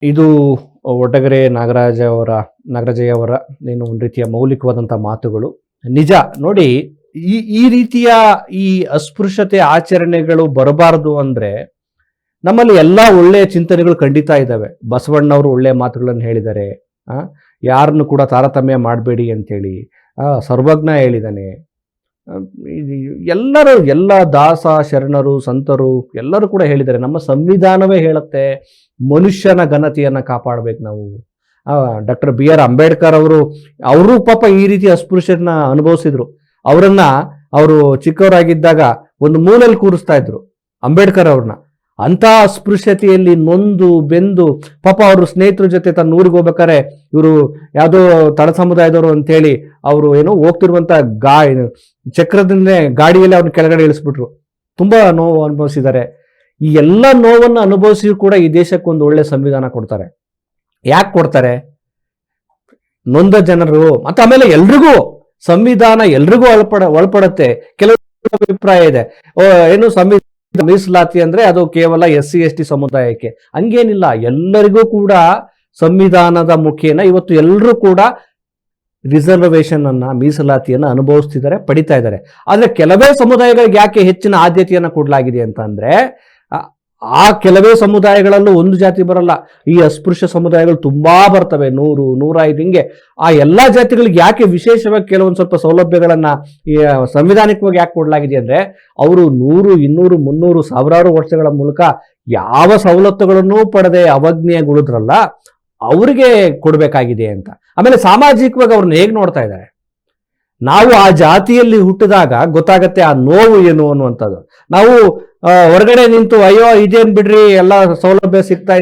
ಇದು ಒಟಗೆರೆ ನಾಗರಾಜಯ್ಯ ಅವರ ಏನು ಒಂದು ರೀತಿಯ ಮೌಲಿಕವಾದಂಥ ಮಾತುಗಳು. ನಿಜ ನೋಡಿ, ಈ ರೀತಿಯ ಈ ಅಸ್ಪೃಶ್ಯತೆ ಆಚರಣೆಗಳು ಬರಬಾರದು ಅಂದ್ರೆ ನಮ್ಮಲ್ಲಿ ಎಲ್ಲಾ ಒಳ್ಳೆಯ ಚಿಂತನೆಗಳು ಖಂಡಿತ ಇದ್ದಾವೆ. ಬಸವಣ್ಣವರು ಒಳ್ಳೆಯ ಮಾತುಗಳನ್ನು ಹೇಳಿದ್ದಾರೆ. ಯಾರನ್ನು ಕೂಡ ತಾರತಮ್ಯ ಮಾಡಬೇಡಿ ಅಂತೇಳಿ ಸರ್ವಜ್ಞ ಹೇಳಿದ್ದಾನೆ. ಎಲ್ಲ ದಾಸ ಶರಣರು ಸಂತರು ಎಲ್ಲರೂ ಕೂಡ ಹೇಳಿದ್ದಾರೆ. ನಮ್ಮ ಸಂವಿಧಾನವೇ ಹೇಳುತ್ತೆ ಮನುಷ್ಯನ ಘನತೆಯನ್ನ ಕಾಪಾಡಬೇಕು ನಾವು. ಡಾಕ್ಟರ್ BR ಅಂಬೇಡ್ಕರ್ ಅವರು ಪಾಪ ಈ ರೀತಿ ಅಸ್ಪೃಶ್ಯನ ಅನುಭವಿಸಿದ್ರು. ಅವರು ಚಿಕ್ಕವರಾಗಿದ್ದಾಗ ಒಂದು ಮೂಲೆಯಲ್ಲಿ ಕೂರಿಸ್ತಾ ಇದ್ರು ಅಂಬೇಡ್ಕರ್ ಅವ್ರನ್ನ. ಅಂತ ಅಸ್ಪೃಶ್ಯತೆಯಲ್ಲಿ ನೊಂದು ಬೆಂದು ಪಾಪ ಅವರು ಸ್ನೇಹಿತರ ಜೊತೆ ತನ್ನ ಊರಿಗೆ ಹೋಗ್ಬೇಕಾರೆ ಇವರು ಯಾವುದೋ ತಳ ಸಮುದಾಯದವರು ಅಂತೇಳಿ ಅವರು ಏನೋ ಹೋಗ್ತಿರುವಂತ ಚಕ್ರದಿಂದಲೇ ಗಾಡಿಯಲ್ಲಿ ಅವ್ರನ್ನ ಕೆಳಗಡೆ ಇಳಿಸ್ಬಿಟ್ರು. ತುಂಬಾ ನೋವು ಅನುಭವಿಸಿದ್ದಾರೆ. ಈ ಎಲ್ಲ ನೋವನ್ನು ಅನುಭವಿಸಿಯೂ ಕೂಡ ಈ ದೇಶಕ್ಕೊಂದು ಒಳ್ಳೆ ಸಂವಿಧಾನ ಕೊಡ್ತಾರೆ. ಯಾಕೆ ಕೊಡ್ತಾರೆ? ನೊಂದ ಜನರು ಮತ್ತೆ ಆಮೇಲೆ ಎಲ್ರಿಗೂ ಸಂವಿಧಾನ ಎಲ್ರಿಗೂ ಒಳಪಡುತ್ತೆ. ಕೆಲವು ಅಭಿಪ್ರಾಯ ಇದೆ, ಏನು ಸಂವಿಧಾನ ಮೀಸಲಾತಿ ಅಂದ್ರೆ ಅದು ಕೇವಲ SC ST ಸಮುದಾಯಕ್ಕೆ. ಹಂಗೇನಿಲ್ಲ, ಎಲ್ಲರಿಗೂ ಕೂಡ ಸಂವಿಧಾನದ ಮುಖೇನ ಇವತ್ತು ಎಲ್ಲರೂ ಕೂಡ ರಿಸರ್ವೇಶನ್ ಅನ್ನ ಮೀಸಲಾತಿಯನ್ನ ಅನುಭವಿಸ್ತಿದ್ದಾರೆ, ಪಡಿತಾ ಇದ್ದಾರೆ. ಆದ್ರೆ ಕೆಲವೇ ಸಮುದಾಯಗಳಿಗೆ ಯಾಕೆ ಹೆಚ್ಚಿನ ಆದ್ಯತೆಯನ್ನ ಕೊಡಲಾಗಿದೆ ಅಂತ ಅಂದ್ರೆ ಆ ಕೆಲವೇ ಸಮುದಾಯಗಳಲ್ಲೂ ಒಂದು ಜಾತಿ ಬರಲ್ಲ. ಈ ಅಸ್ಪೃಶ್ಯ ಸಮುದಾಯಗಳು ತುಂಬಾ ಬರ್ತವೆ, 100, 105 ಹಿಂಗೆ. ಆ ಎಲ್ಲಾ ಜಾತಿಗಳಿಗೆ ಯಾಕೆ ವಿಶೇಷವಾಗಿ ಕೆಲವೊಂದು ಸ್ವಲ್ಪ ಸೌಲಭ್ಯಗಳನ್ನ ಸಂವಿಧಾನಿಕವಾಗಿ ಯಾಕೆ ಕೊಡಲಾಗಿದೆ ಅಂದ್ರೆ ಅವರು 100, 200, 300 ಸಾವಿರಾರು ವರ್ಷಗಳ ಮೂಲಕ ಯಾವ ಸವಲತ್ತುಗಳನ್ನು ಪಡೆದೇ ಅವಜ್ಞೆಗೊಳಿದ್ರಲ್ಲ ಅವ್ರಿಗೆ ಕೊಡಬೇಕಾಗಿದೆ ಅಂತ. ಆಮೇಲೆ ಸಾಮಾಜಿಕವಾಗಿ ಅವ್ರನ್ನ ಹೇಗೆ ನೋಡ್ತಾ ಇದ್ದಾರೆ, ನಾವು ಆ ಜಾತಿಯಲ್ಲಿ ಹುಟ್ಟಿದಾಗ ಗೊತ್ತಾಗತ್ತೆ ಆ ನೋವು ಏನು ಅನ್ನುವಂಥದ್ದು. ನಾವು ಹೊರಗಡೆ ನಿಂತು ಅಯ್ಯೋ ಇದೇನ್ ಬಿಡ್ರಿ ಎಲ್ಲ ಸೌಲಭ್ಯ ಸಿಗ್ತಾ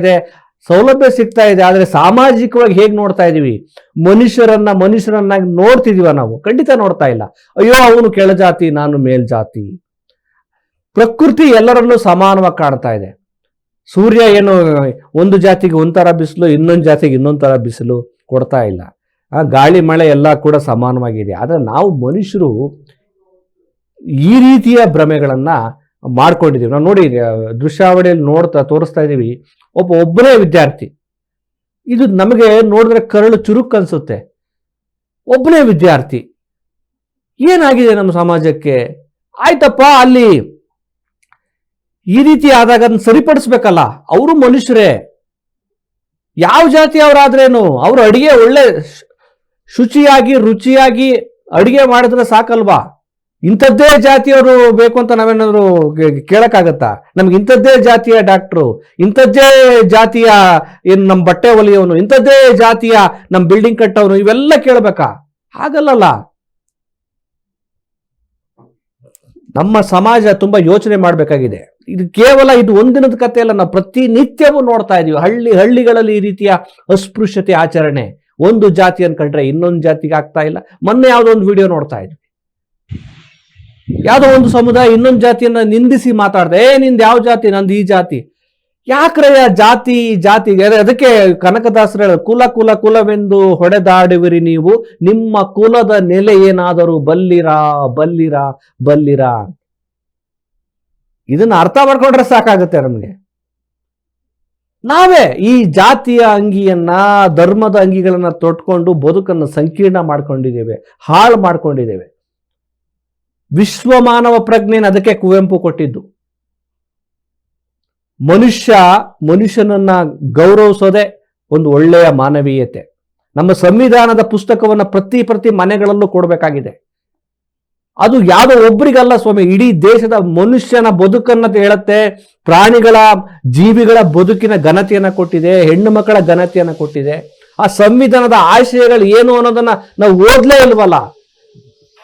ಇದೆ, ಆದ್ರೆ ಸಾಮಾಜಿಕವಾಗಿ ಹೇಗೆ ನೋಡ್ತಾ ಇದೀವಿ? ಮನುಷ್ಯರನ್ನಾಗಿ ನೋಡ್ತಿದೀವ ನಾವು? ಖಂಡಿತ ನೋಡ್ತಾ ಇಲ್ಲ. ಅಯ್ಯೋ ಅವನು ಕೆಳಜಾತಿ, ನಾನು ಮೇಲ್ಜಾತಿ. ಪ್ರಕೃತಿ ಎಲ್ಲರನ್ನೂ ಸಮಾನವಾಗಿ ಕಾಣ್ತಾ ಇದೆ. ಸೂರ್ಯ ಏನು ಒಂದು ಜಾತಿಗೆ ಒಂಥರ ಬಿಸಿಲು, ಇನ್ನೊಂದು ಜಾತಿಗೆ ಇನ್ನೊಂದು ತರ ಬಿಸಿಲು ಕೊಡ್ತಾ ಇಲ್ಲ. ಗಾಳಿ ಮಳೆ ಎಲ್ಲ ಕೂಡ ಸಮಾನವಾಗಿದೆ. ಆದ್ರೆ ನಾವು ಮನುಷ್ಯರು ಈ ರೀತಿಯ ಭ್ರಮೆಗಳನ್ನ ಮಾಡ್ಕೊಂಡಿದೀವಿ. ನಾವು ನೋಡಿ ದೃಶ್ಯಾವಳಿಯಲ್ಲಿ ತೋರಿಸ್ತಾ ಇದೀವಿ, ಒಬ್ಬನೇ ವಿದ್ಯಾರ್ಥಿ. ಇದು ನಮಗೆ ನೋಡಿದ್ರೆ ಕರಳು ಚುರುಕ್ ಅನ್ಸುತ್ತೆ. ಒಬ್ಬನೇ ವಿದ್ಯಾರ್ಥಿ, ಏನಾಗಿದೆ ನಮ್ಮ ಸಮಾಜಕ್ಕೆ? ಆಯ್ತಪ್ಪ, ಅಲ್ಲಿ ಈ ರೀತಿ ಆದಾಗ ಅದನ್ನ ಸರಿಪಡಿಸ್ಬೇಕಲ್ಲ. ಅವರು ಮನುಷ್ಯರೇ, ಯಾವ ಜಾತಿ ಅವರಾದ್ರೇನು ಅವ್ರು ಅಡಿಗೆ ಒಳ್ಳೆ ಶುಚಿಯಾಗಿ ರುಚಿಯಾಗಿ ಅಡಿಗೆ ಮಾಡಿದ್ರೆ ಸಾಕಲ್ವಾ? ಇಂಥದ್ದೇ ಜಾತಿಯವರು ಬೇಕು ಅಂತ ನಾವೇನಾದ್ರು ಕೇಳಕ್ಕಾಗತ್ತಾ? ನಮ್ಗೆ ಇಂಥದ್ದೇ ಜಾತಿಯ ಡಾಕ್ಟ್ರು, ಇಂಥದ್ದೇ ಜಾತಿಯ ಏನು ನಮ್ಮ ಬಟ್ಟೆ ಹೊಲಿಯೋನು, ಇಂಥದ್ದೇ ಜಾತಿಯ ನಮ್ಮ ಬಿಲ್ಡಿಂಗ್ ಕಟ್ಟೋನು, ಇವೆಲ್ಲ ಕೇಳಬೇಕಾ? ಹಾಗಲ್ಲಲ್ಲ. ನಮ್ಮ ಸಮಾಜ ತುಂಬಾ ಯೋಚನೆ ಮಾಡಬೇಕಾಗಿದೆ. ಇದು ಕೇವಲ ಒಂದಿನದ ಕಥೆ ಅಲ್ಲ, ನಾವು ಪ್ರತಿನಿತ್ಯವೂ ನೋಡ್ತಾ ಇದೀವಿ. ಹಳ್ಳಿಗಳಲ್ಲಿ ಈ ರೀತಿಯ ಅಸ್ಪೃಶ್ಯತೆ ಆಚರಣೆ. ಒಂದು ಜಾತಿ ಅನ್ಕೊಂಡ್ರೆ ಇನ್ನೊಂದು ಜಾತಿಗೆ ಆಗ್ತಾ ಇಲ್ಲ. ಮೊನ್ನೆ ಯಾವುದೋ ಒಂದು ವಿಡಿಯೋ ನೋಡ್ತಾ ಇದ್ವಿ, ಯಾವುದೋ ಒಂದು ಸಮುದಾಯ ಇನ್ನೊಂದು ಜಾತಿಯನ್ನ ನಿಂದಿಸಿ ಮಾತಾಡ್ದೆ, ನಿಂದ ಯಾವ ಜಾತಿ? ನಂದು ಈ ಜಾತಿ. ಯಾಕ್ರೆ ಜಾತಿ? ಅದಕ್ಕೆ ಕನಕದಾಸರು ಹೇಳ, ಕುಲವೆಂದು ಹೊಡೆದಾಡುವಿರಿ ನೀವು, ನಿಮ್ಮ ಕುಲದ ನೆಲೆ ಏನಾದರೂ ಬಲ್ಲಿರಾ. ಇದನ್ನ ಅರ್ಥ ಮಾಡ್ಕೊಂಡ್ರೆ ಸಾಕಾಗುತ್ತೆ ನಮ್ಗೆ. ನಾವೇ ಈ ಜಾತಿಯ ಅಂಗಿಯನ್ನ, ಧರ್ಮದ ಅಂಗಿಗಳನ್ನ ತೊಟ್ಕೊಂಡು ಬದುಕನ್ನು ಸಂಕೀರ್ಣ ಮಾಡ್ಕೊಂಡಿದ್ದೇವೆ, ಹಾಳು ಮಾಡ್ಕೊಂಡಿದ್ದೇವೆ. ವಿಶ್ವ ಮಾನವ ಪ್ರಜ್ಞೆನ ಅದಕ್ಕೆ ಕುವೆಂಪು ಕೊಟ್ಟಿದ್ದು. ಮನುಷ್ಯನನ್ನ ಗೌರವಿಸೋದೆ ಒಂದು ಒಳ್ಳೆಯ ಮಾನವೀಯತೆ. ನಮ್ಮ ಸಂವಿಧಾನದ ಪುಸ್ತಕವನ್ನ ಪ್ರತಿ ಮನೆಗಳಲ್ಲೂ ಕೊಡಬೇಕಾಗಿದೆ. ಅದು ಯಾವುದೋ ಒಬ್ಬರಿಗಲ್ಲ ಸ್ವಾಮಿ, ಇಡೀ ದೇಶದ ಮನುಷ್ಯನ ಬದುಕನ್ನ ಹೇಳುತ್ತೆ. ಪ್ರಾಣಿಗಳ, ಜೀವಿಗಳ ಬದುಕಿನ ಘನತೆಯನ್ನ ಕೊಟ್ಟಿದೆ, ಹೆಣ್ಣು ಮಕ್ಕಳ ಘನತೆಯನ್ನ ಕೊಟ್ಟಿದೆ. ಆ ಸಂವಿಧಾನದ ಆಶಯಗಳು ಏನು ಅನ್ನೋದನ್ನ ನಾವು ಓದ್ಲೇ ಇಲ್ವಲ್ಲ.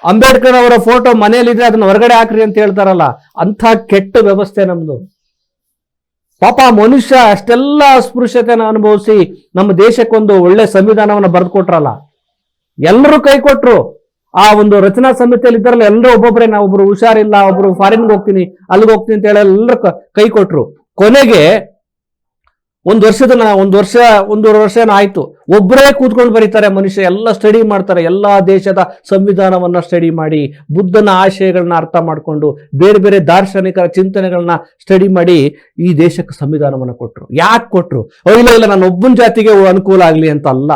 ಅಂಬೇಡ್ಕರ್ ಅವರ ಫೋಟೋ ಮನೆಯಲ್ಲಿದ್ರೆ ಅದನ್ನ ಹೊರಗಡೆ ಹಾಕ್ರಿ ಅಂತ ಹೇಳ್ತಾರಲ್ಲ, ಅಂಥ ಕೆಟ್ಟ ವ್ಯವಸ್ಥೆ ನಮ್ದು. ಪಾಪ ಮನುಷ್ಯ ಅಷ್ಟೆಲ್ಲ ಅಸ್ಪೃಶ್ಯತೆಯನ್ನು ಅನುಭವಿಸಿ ನಮ್ಮ ದೇಶಕ್ಕೊಂದು ಒಳ್ಳೆ ಸಂವಿಧಾನವನ್ನು ಬರೆದು ಕೊಟ್ರಲ್ಲ. ಎಲ್ಲರೂ ಕೈ ಕೊಟ್ರು. ಆ ಒಂದು ರಚನಾ ಸಮಿತಿಯಲ್ಲಿ ಇದ್ದಾರಲ್ಲ, ಎಲ್ಲರೂ ಒಬ್ಬೊಬ್ಬರೇ, ನಾವು ಒಬ್ರು ಹುಷಾರಿಲ್ಲ, ಒಬ್ರು ಫಾರಿನ್ಗೆ ಹೋಗ್ತೀನಿ, ಅಲ್ಲಿಗೆ ಹೋಗ್ತೀನಿ ಅಂತ ಹೇಳಿ ಎಲ್ಲರೂ ಕೈ ಕೊಟ್ರು. ಕೊನೆಗೆ ಒಂದೂವರೆ ವರ್ಷ ಆಯ್ತು, ಒಬ್ಬರೇ ಕೂತ್ಕೊಂಡು ಬರೀತಾರೆ ಮನುಷ್ಯ. ಎಲ್ಲ ಸ್ಟಡಿ ಮಾಡ್ತಾರೆ, ಎಲ್ಲ ದೇಶದ ಸಂವಿಧಾನವನ್ನ ಸ್ಟಡಿ ಮಾಡಿ, ಬುದ್ಧನ ಆಶಯಗಳನ್ನ ಅರ್ಥ ಮಾಡಿಕೊಂಡು, ಬೇರೆ ಬೇರೆ ದಾರ್ಶನಿಕರ ಚಿಂತನೆಗಳನ್ನ ಸ್ಟಡಿ ಮಾಡಿ ಈ ದೇಶಕ್ಕೆ ಸಂವಿಧಾನವನ್ನ ಕೊಟ್ಟರು. ಯಾಕೆ ಕೊಟ್ಟರು? ಇಲ್ಲ ನಾನು ಒಬ್ಬನ ಜಾತಿಗೆ ಅನುಕೂಲ ಆಗ್ಲಿ ಅಂತ ಅಲ್ಲ,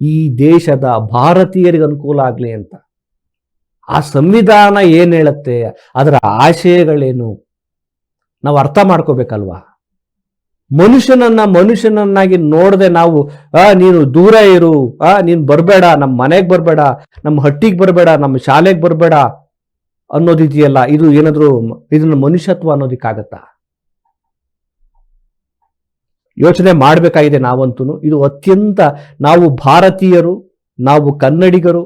ಈ ದೇಶದ ಭಾರತೀಯರಿಗೆ ಅನುಕೂಲ ಆಗ್ಲಿ ಅಂತ. ಆ ಸಂವಿಧಾನ ಏನ್ ಹೇಳುತ್ತೆ, ಅದರ ಆಶಯಗಳೇನು ನಾವು ಅರ್ಥ ಮಾಡ್ಕೋಬೇಕಲ್ವಾ. ಮನುಷ್ಯನನ್ನಾಗಿ ನೋಡದೆ ನಾವು ನೀನು ದೂರ ಇರು, ನೀನು ಬರಬೇಡ, ನಮ್ಮ ಮನೆಗೆ ಬರಬೇಡ, ನಮ್ಮ ಹಟ್ಟಿಗೆ ಬರಬೇಡ, ನಮ್ಮ ಶಾಲೆಗೆ ಬರಬೇಡ ಅನ್ನೋದಿದೆಯಲ್ಲ, ಇದು ಏನಾದ್ರು ಇದನ್ನ ಮನುಷ್ಯತ್ವ ಅನ್ನೋದಿಕ್ಕಾಗತ್ತಾ? ಯೋಚನೆ ಮಾಡಬೇಕಾಗಿದೆ ನಾವಂತೂ. ಇದು ಅತ್ಯಂತ, ನಾವು ಭಾರತೀಯರು, ನಾವು ಕನ್ನಡಿಗರು,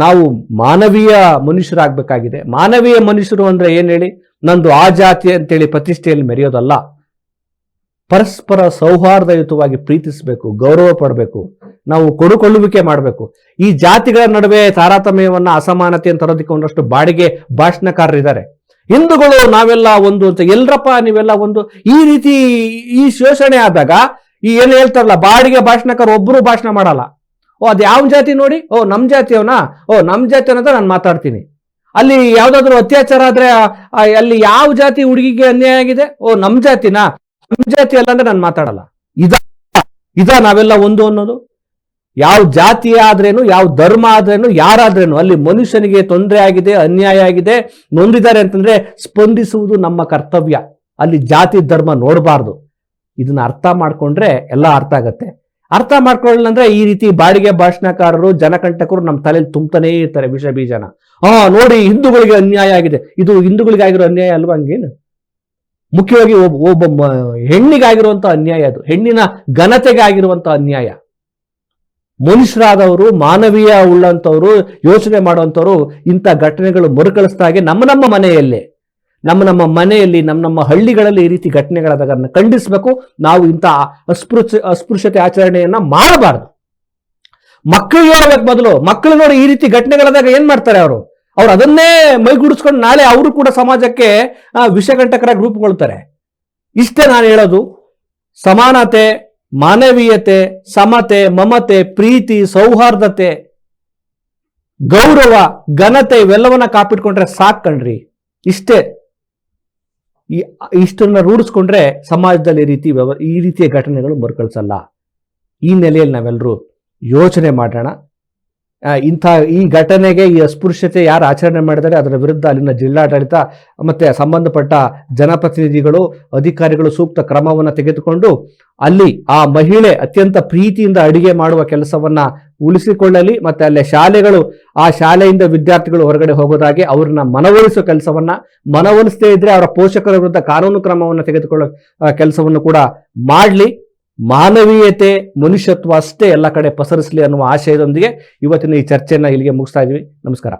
ನಾವು ಮಾನವೀಯ ಮನುಷ್ಯರಾಗಬೇಕಾಗಿದೆ. ಮಾನವೀಯ ಮನುಷ್ಯರು ಅಂದ್ರೆ ಏನ್ ಹೇಳಿ, ನಂದು ಆ ಜಾತಿ ಅಂತೇಳಿ ಪ್ರತಿಷ್ಠೆಯಲ್ಲಿ ಮೆರೆಯೋದಲ್ಲ. ಪರಸ್ಪರ ಸೌಹಾರ್ದಯುತವಾಗಿ ಪ್ರೀತಿಸಬೇಕು, ಗೌರವ ಪಡಬೇಕು, ನಾವು ಕೊಡುಕೊಳ್ಳುವಿಕೆ ಮಾಡಬೇಕು. ಈ ಜಾತಿಗಳ ನಡುವೆ ತಾರತಮ್ಯವನ್ನ, ಅಸಮಾನತೆಯನ್ನು ತರೋದಕ್ಕೆ ಒಂದಷ್ಟು ಬಾಡಿಗೆ ಭಾಷಣಕಾರರಿದ್ದಾರೆ. ಹಿಂದೂಗಳು ನಾವೆಲ್ಲ ಒಂದು ಅಂತ, ಎಲ್ರಪ್ಪ ನೀವೆಲ್ಲ ಒಂದು, ಈ ರೀತಿ ಈ ಶೋಷಣೆ ಆದಾಗ ಈ ಏನು ಹೇಳ್ತಾರಲ್ಲ, ಬಾಡಿಗೆ ಭಾಷಣಕಾರ ಒಬ್ಬರು ಭಾಷಣ ಮಾಡಲ್ಲ. ಅದು ಯಾವ ಜಾತಿ ನೋಡಿ, ನಮ್ ಜಾತಿಯವನಾ, ನಮ್ ಜಾತಿ ಅಂತ ನಾನು ಮಾತಾಡ್ತೀನಿ. ಅಲ್ಲಿ ಯಾವ್ದಾದ್ರು ಅತ್ಯಾಚಾರ ಆದ್ರೆ ಅಲ್ಲಿ ಯಾವ ಜಾತಿ ಹುಡುಗಿಗೆ ಅನ್ಯಾಯ ಆಗಿದೆ, ನಮ್ ಜಾತಿನಾ, ನಮ್ ಜಾತಿ ಅಲ್ಲ ಅಂದ್ರೆ ನಾನು ಮಾತಾಡಲ್ಲ. ಇದ ನಾವೆಲ್ಲ ಒಂದು ಅನ್ನೋದು. ಯಾವ ಜಾತಿ ಆದ್ರೇನು, ಯಾವ ಧರ್ಮ ಆದ್ರೇನು, ಯಾರಾದ್ರೇನು, ಅಲ್ಲಿ ಮನುಷ್ಯನಿಗೆ ತೊಂದರೆ ಆಗಿದೆ, ಅನ್ಯಾಯ ಆಗಿದೆ, ನೊಂದಿದ್ದಾರೆ ಅಂತಂದ್ರೆ ಸ್ಪಂದಿಸುವುದು ನಮ್ಮ ಕರ್ತವ್ಯ. ಅಲ್ಲಿ ಜಾತಿ ಧರ್ಮ ನೋಡಬಾರ್ದು. ಇದನ್ನ ಅರ್ಥ ಮಾಡ್ಕೊಂಡ್ರೆ ಎಲ್ಲ ಅರ್ಥ ಆಗತ್ತೆ. ಅರ್ಥ ಮಾಡ್ಕೊಳ್ಳಂದ್ರೆ ಈ ರೀತಿ ಬಾಡಿಗೆ ಭಾಷಣಕಾರರು, ಜನಕಂಟಕರು ನಮ್ಮ ತಲೆಯಲ್ಲಿ ತುಂಬತಾನೇ ಇರ್ತಾರೆ ವಿಷ ಬೀಜನ. ನೋಡಿ ಹಿಂದೂಗಳಿಗೆ ಅನ್ಯಾಯ ಆಗಿದೆ, ಇದು ಹಿಂದೂಗಳಿಗೆ ಆಗಿರೋ ಅನ್ಯಾಯ ಅಲ್ವಾ? ಹಂಗೇನು? ಮುಖ್ಯವಾಗಿ ಒಬ್ಬ ಹೆಣ್ಣಿಗಾಗಿರುವಂತ ಅನ್ಯಾಯ, ಅದು ಹೆಣ್ಣಿನ ಘನತೆಗೆ ಆಗಿರುವಂತ ಅನ್ಯಾಯ. ಮನುಷ್ಯರಾದವರು, ಮಾನವೀಯ ಉಳ್ಳಂತವ್ರು, ಯೋಚನೆ ಮಾಡುವಂತವ್ರು ಇಂಥ ಘಟನೆಗಳು ಮರುಕಳಿಸ್ದಾಗೆ ನಮ್ಮ ಮನೆಯಲ್ಲಿ, ನಮ್ಮ ಹಳ್ಳಿಗಳಲ್ಲಿ ಈ ರೀತಿ ಘಟನೆಗಳಾದಾಗ ಖಂಡಿಸಬೇಕು. ನಾವು ಇಂಥ ಅಸ್ಪೃಶ್ಯತೆ ಆಚರಣೆಯನ್ನ ಮಾಡಬಾರ್ದು. ಮಕ್ಕಳಿಗೆ ಹೇಳ್ಬೇಕು ಮೊದಲು. ಮಕ್ಕಳು ನೋಡಿ ಈ ರೀತಿ ಘಟನೆಗಳಾದಾಗ ಏನ್ ಮಾಡ್ತಾರೆ ಅವರು ಅದನ್ನೇ ಮೈಗೂಡಿಸ್ಕೊಂಡು ನಾಳೆ ಅವರು ಕೂಡ ಸಮಾಜಕ್ಕೆ ವಿಷಕಂಟಕರಾಗಿ ರೂಪುಗೊಳ್ತಾರೆ. ಇಷ್ಟೇ ನಾನು ಹೇಳೋದು. ಸಮಾನತೆ, ಮಾನವೀಯತೆ, ಸಮತೆ, ಮಮತೆ, ಪ್ರೀತಿ, ಸೌಹಾರ್ದತೆ, ಗೌರವ, ಘನತೆ ಇವೆಲ್ಲವನ್ನ ಕಾಪಿಟ್ಕೊಂಡ್ರೆ ಸಾಕು ಕಣ್ರಿ. ಇಷ್ಟನ್ನ ರೂಢಿಸ್ಕೊಂಡ್ರೆ ಸಮಾಜದಲ್ಲಿ ಈ ರೀತಿಯ ಘಟನೆಗಳು ಮರುಕಳಿಸಲ್ಲ. ಈ ನೆಲೆಯಲ್ಲಿ ನಾವೆಲ್ಲರೂ ಯೋಚನೆ ಮಾಡೋಣ. ಈ ಘಟನೆಗೆ, ಈ ಅಸ್ಪೃಶ್ಯತೆ ಯಾರು ಆಚರಣೆ ಮಾಡಿದರೆ ಅದರ ವಿರುದ್ಧ ಅಲ್ಲಿನ ಜಿಲ್ಲಾಡಳಿತ ಮತ್ತೆ ಸಂಬಂಧಪಟ್ಟ ಜನಪ್ರತಿನಿಧಿಗಳು, ಅಧಿಕಾರಿಗಳು ಸೂಕ್ತ ಕ್ರಮವನ್ನು ತೆಗೆದುಕೊಂಡು ಅಲ್ಲಿ ಆ ಮಹಿಳೆ ಅತ್ಯಂತ ಪ್ರೀತಿಯಿಂದ ಅಡಿಗೆ ಮಾಡುವ ಕೆಲಸವನ್ನ ಉಳಿಸಿಕೊಳ್ಳಲಿ. ಮತ್ತೆ ಅಲ್ಲಿ ಶಾಲೆಗಳು, ಆ ಶಾಲೆಯಿಂದ ವಿದ್ಯಾರ್ಥಿಗಳು ಹೊರಗಡೆ ಹೋಗೋದಾಗೆ ಅವ್ರನ್ನ ಮನವೊಲಿಸೋ ಕೆಲಸವನ್ನ, ಮನವೊಲಿಸದೇ ಇದ್ರೆ ಅವರ ಪೋಷಕರ ವಿರುದ್ಧ ಕಾನೂನು ಕ್ರಮವನ್ನು ತೆಗೆದುಕೊಳ್ಳೋ ಕೆಲಸವನ್ನು ಕೂಡ ಮಾಡಲಿ. ಮಾನವೀಯತೆ, ಮನುಷ್ಯತ್ವ ಅಷ್ಟೇ ಎಲ್ಲ ಕಡೆ ಪಸರಿಸಲಿ ಅನ್ನುವ ಆಶಯದೊಂದಿಗೆ ಇವತ್ತಿನ ಈ ಚರ್ಚೆಯನ್ನ ಇಲ್ಲಿಗೆ ಮುಗಿಸ್ತಾ ಇದೀವಿ. ನಮಸ್ಕಾರ.